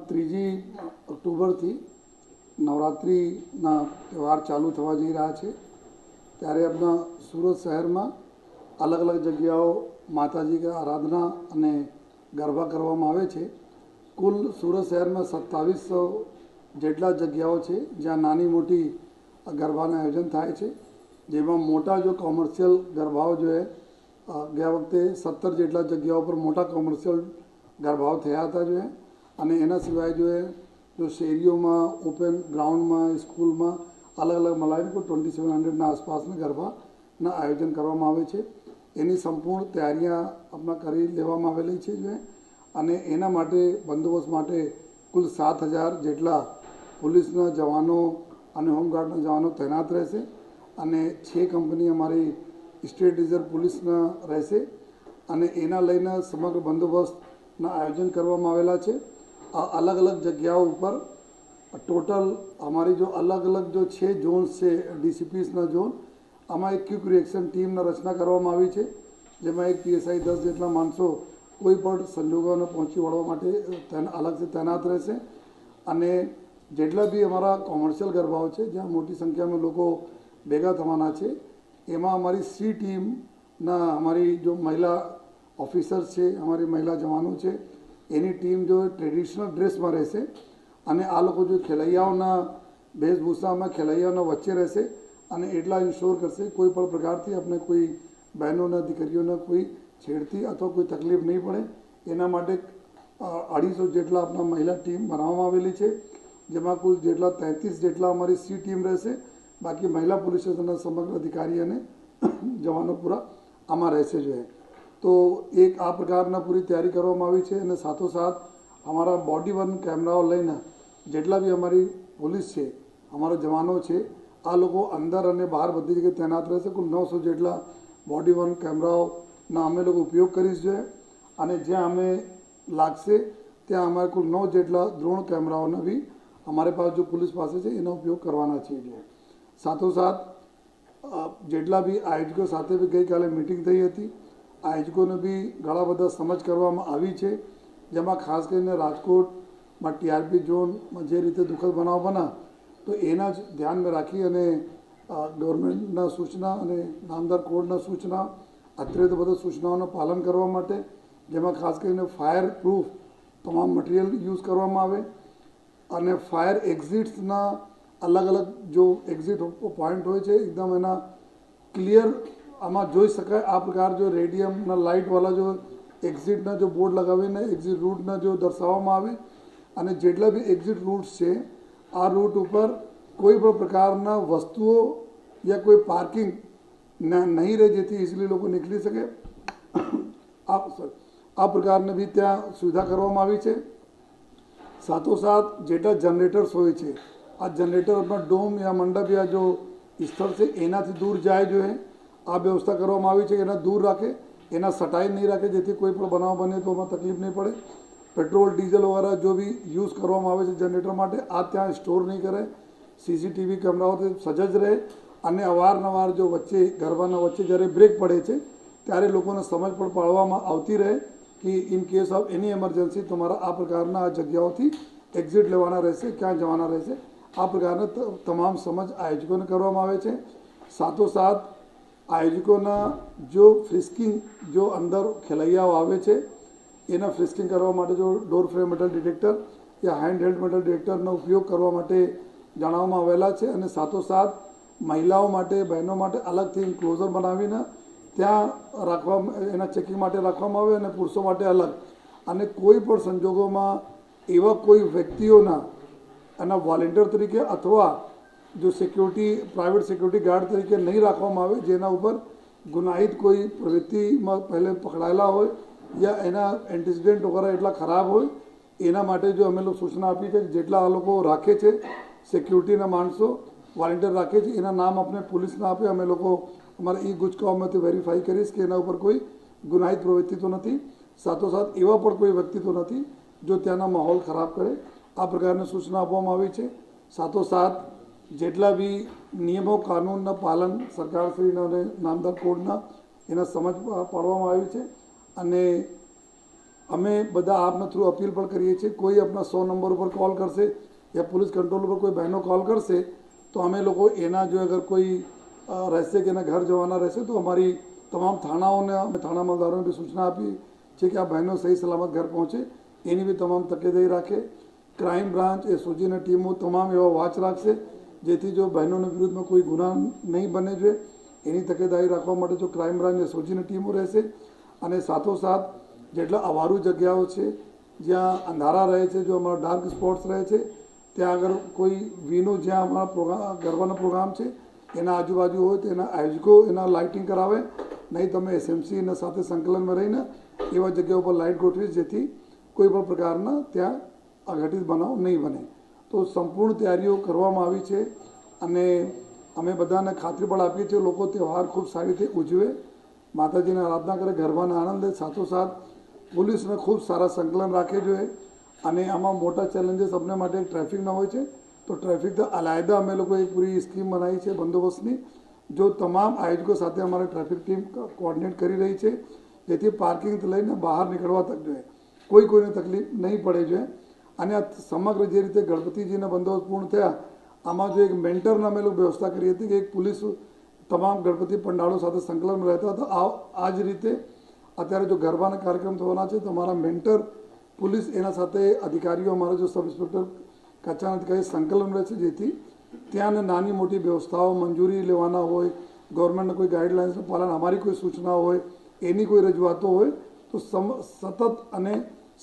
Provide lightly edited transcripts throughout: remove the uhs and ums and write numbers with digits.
ત્રીજી ઓક્ટોબરથી નવરાત્રિના તહેવાર ચાલુ થવા જઈ રહ્યા છે ત્યારે આપણા સુરત શહેરમાં અલગ અલગ જગ્યાઓ માતાજી કે આરાધના અને ગરબા કરવામાં આવે છે। કુલ સુરત શહેરમાં 2700 જેટલા જગ્યાઓ છે જ્યાં નાની મોટી ગરબાનું આયોજન થાય છે, જેમાં મોટા જો કોમર્શિયલ ગરબાઓ જો ગયા વખતે 17 જેટલા જગ્યાઓ પર મોટા કોમર્શિયલ ગરબાઓ થયા હતા જો અને એના સિવાય જો શેરીઓમાં ઓપન ગ્રાઉન્ડમાં સ્કૂલમાં અલગ અલગ મલાઈને કોઈ 2700ના આસપાસના ગરબાના આયોજન કરવામાં આવે છે। એની સંપૂર્ણ તૈયારીਆਂ આપણા કરી લેવામાં આવેલી છે જો અને એના માટે બંદોબસ્ત માટે કુલ 7000 જેટલા પોલીસના જવાનો અને હોમગાર્ડના જવાનો તૈનાત રહેશે અને 6 કંપની અમારી સ્ટેટ રિઝર્વ પોલીસના રહેશે અને એના લઈને સમગ્ર બંદોબસ્તના આયોજન કરવામાં આવેલા છે। अलग अलग जगहों पर टोटल हमारी जो अलग अलग जो 6 जोन से डीसीपीसना जोन आम एक क्विक रिएक्शन टीम रचना करवामां आवी छे, जेमां एक पीएसआई 10 जेटला माणसों कोई पण संजोगोने पहोंची वळवा माटे अलग से तैनात रहेशे अने जेटला भी अमारा कॉमर्शियल गरबाओ छे ज्यां मोटी संख्या में लोग भेगा थवाना छे एमां अमारी सी टीमना अमारी जो महिला ऑफिसर्स छे, अमारी महिला जवानों छे एनी टीम जो ट्रेडिशनल ड्रेस में रहशे अने आ लोग जो खेलैयाओना वेशभूषा में खेलैयाओना वच्चे रहशे अने एटला इंश्योर करशे कोई पण प्रकारथी अपने कोई बहनों दीकरीओं कोई छेड़ती अथवा कोई तकलीफ नहीं पड़े एना माटे 250 जेटला अपना महिला टीम बनाववामां आवेली छे, जेमां कुल जेटला 33 जेटला अमारी सी टीम रहशे, बाकी महिला पुलिस स्टेशनना समग्र अधिकारी अने जवानों पूरा आमां रहेशे जो है। तो एक आ प्रकारना पूरी तैयारी करवामां आवी छे अने साथोसाथ हमारा बॉडी वन कैमराओ लईने जेटला भी हमारी पुलिस है हमारा जवानों है आ लोग अंदर अने बहार बधी जगह तैनात रहेशे। कुल 900 जेटला बॉडी वन कैमराओना अमे लोग उपयोग करीशुं अने ज्यां अमे लागशे त्यां अमारे कुल 9 जेटला ड्रोन कैमराओना भी हमारे पास जो पुलिस पास है एनो उपयोग करवाना छे। साथोसाथ जेटला भी आयोजकों साथे भी गई काले मीटिंग थई हती, आयोजकों भी घणा बधा समझ करवामां आवी छे, जेमां खास करीने राजकोट में टीआरपी जोन में जे रीते दुखद बनाव बना तो एना ज ध्यान में राखी अने गवर्नमेंटना सूचना अने नामदार कोडना सूचना अत्रे तो बधा सूचनाओं पालन करवा माटे जेमां खास करीने फायर प्रूफ तमाम मटीरियल यूज करवामां आवे अने फायर एक्जिट्सना अलग अलग जो एक्जिट पॉइंट होय छे एकदम एना क्लियर आमा जोई शकाय आ प्रकार जो रेडियमना लाइट वाला जो एक्जिटना जो बोर्ड लगावीने एक्जिट रूटना जो दर्शाववामां आवे अने जेटला भी एक्जिट रूट्स छे आ रूट पर कोई पण प्रकारना वस्तुओं या कोई पार्किंग नहीं रहे जेथी इजीली लोग निकली सके आ प्रकारने भी त्यां सुविधा करवामां आवी छे। साथोसाथ जेटला जनरेटर्स होय छे आ जनरेटर अपना डोम या मंडप या जो स्थल से एनाथी दूर जाए जो है आ व्यवस्था करवामां आवी छे, एना दूर राखे, एना सटाई नहीं राखे जेथी कोई पण बनाव बने तो एमां तकलीफ नहीं पड़े। पेट्रोल डीजल वगैरह जो भी यूज करवामां आवे छे जनरेटर माटे आ त्यां स्टोर नहीं करे, सीसीटीवी कैमराओथी सजज रहे अने अवारनवार जो वच्चे गरबाना वच्चे ज्यारे ब्रेक पड़े छे त्यारे लोकोने समज पण पाडवामां आवती रहे कि in case of any emergency तमारा आ प्रकारना आ जग्याओथी एक्जिट लेवाना रहेशे, क्यां जवाना रहेशे, आ प्रकारना तमाम समझ आयोजकोने करवामां आवे छे। साथोसाथ आयोजकोना जो फ्रिस्किंग जो अंदर खेलैयाओ आवे छे एना फ्रिस्किंग करवा माटे जो डोर फ्रेम मेटल डिटेक्टर या हैंड हेल्ड मेटल डिटेक्टरनो उपयोग करवा माटे जणाववामां आवेला छे अने साथोसाथ महिलाओं माटे बहनों माटे अलगथी इन्क्लोजर बनावीने त्यां राखवा एना चेकिंग माटे राखवामां आवे अने पुरुषों माटे अलग अने कोई पण संजोगोमां एवा कोई व्यक्तिओना एना वॉलंटियर तरीके अथवा जो सिक्योरिटी प्राइवेट सिक्योरिटी गार्ड तरीके नहीं राखवामां आवे जेना उपर गुनाहित कोई प्रवृत्ति में पहले पकड़ायेला होय या एना एंटीसिडेंट वगैरह एटला खराब होय एना माटे जो अमे लोग सूचना आपी छे जेटला आ लोको राखे छे सिक्योरिटीना माणसों वॉलंटियर राखे छे एना नाम अपने पुलिसने आपे अमे लोको अमारा ई गुजकाममांथी वेरीफाई करीश कि एना उपर कोई गुनाहित प्रवृत्ति तो नहीं, साथोसाथ एवा पण कोई व्यक्ति तो नहीं जो त्याना माहौल खराब करे आ प्रकारनी सूचना आपवामां आवी छे। साथोसाथ जेटला भी नियमों कानूनना पालन सरकारश्रीना अने नामदार कोडना एना समज पाडवामां आवी छे अने અમે બધા આપના થ્રુ અપીલ પણ કરીએ છીએ, કોઈ આપણા 100 નંબર ઉપર કોલ કરશે યા પોલીસ કંટ્રોલ ઉપર કોઈ બહેનો કોલ કરશે તો અમે લોકો એના જો અગર કોઈ રહેશે કે એના ઘર જવાના રહેશે તો અમારી તમામ થાણાઓને અમે થાણા અમલદારોને બી સૂચના આપી છે કે આ બહેનો સહી સલામત ઘર પહોંચે એની બી તમામ તકેદારી રાખે. ક્રાઇમ બ્રાન્ચ એસઓજીની ટીમો તમામ એવા વોચ રાખશે જેથી જો બહેનોના વિરુદ્ધમાં કોઈ ગુના નહીં બને જોઈએ એની તકેદારી રાખવા માટે જો ક્રાઇમ બ્રાન્ચ એસઓજીની ટીમો રહેશે. અને સાથોસાથ જેટલા અવારું જગ્યાઓ છે જ્યાં અંધારા રહે છે, જો અમારા ડાર્ક સ્પોટ્સ રહે છે ત્યાં આગળ કોઈ વીનો જ્યાં અમારા પ્રોગ્રામ ગરબાનો પ્રોગ્રામ છે એના આજુબાજુ હોય તો એના આયોજકો એના લાઇટિંગ કરાવે, નહીં તમે એસએમસીના સાથે સંકલનમાં રહીને એવા જગ્યાઓ પર લાઇટ ગોઠવી જેથી કોઈ પણ પ્રકારના ત્યાં અઘટિત બનાવ નહીં બને. તો સંપૂર્ણ તૈયારીઓ કરવામાં આવી છે અને અમે બધાને ખાતરી પણ આપીએ છીએ લોકો તહેવાર ખૂબ સારી રીતે ઉજવે, માતાજીને આરાધના કરે, ગરબાના આનંદ લે. સાથોસાથ પોલીસને ખૂબ સારા સંકલન રાખે જોઈએ. અને આમાં મોટા ચેલેન્જીસ અમને માટે ટ્રાફિકના હોય છે તો ટ્રાફિક અલાયદા અમે લોકો એક પૂરી સ્કીમ બનાવી છે બંદોબસ્તની, જો તમામ આયોજકો સાથે અમારી ટ્રાફિક ટીમ કોઓર્ડિનેટ કરી રહી છે જેથી પાર્કિંગથી લઈને બહાર નીકળવા તક જોઈએ કોઈને તકલીફ નહીં પડે જોઈએ. અને આ સમગ્ર જે રીતે ગણપતિજીના બંદોબસ્ત પૂર્ણ થયા આમાં જો એક મેન્ટરના અમે લોકો વ્યવસ્થા કરી હતી કે એક પોલીસ તમામ ગણપતિ પંડાળો સાથે સંકલનમાં રહેતા હતા. આ જ રીતે અત્યારે જો ગરબાના કાર્યક્રમ થવાના છે તો અમારા મેન્ટર પોલીસ એના સાથે અધિકારીઓ અમારા જો સબ ઇન્સ્પેક્ટર કચ્છાના અધિકારી સંકલન રહે છે જેથી ત્યાં નાની મોટી વ્યવસ્થાઓ મંજૂરી લેવાના હોય, ગવર્મેન્ટના કોઈ ગાઈડલાઇન્સનું પાલન, અમારી કોઈ સૂચનાઓ હોય, એની કોઈ રજૂઆતો હોય તો સતત અને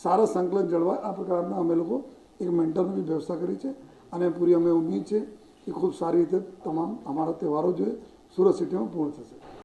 સારા સંકલન જળવાય આ પ્રકારના અમે લોકો એક મેન્ટરની બી વ્યવસ્થા કરી છે. અને પૂરી અમે ઉમ્મીદ છે કે ખૂબ સારી રીતે તમામ અમારા તહેવારો જે સુરત સિટીમાં પૂર્ણ થશે.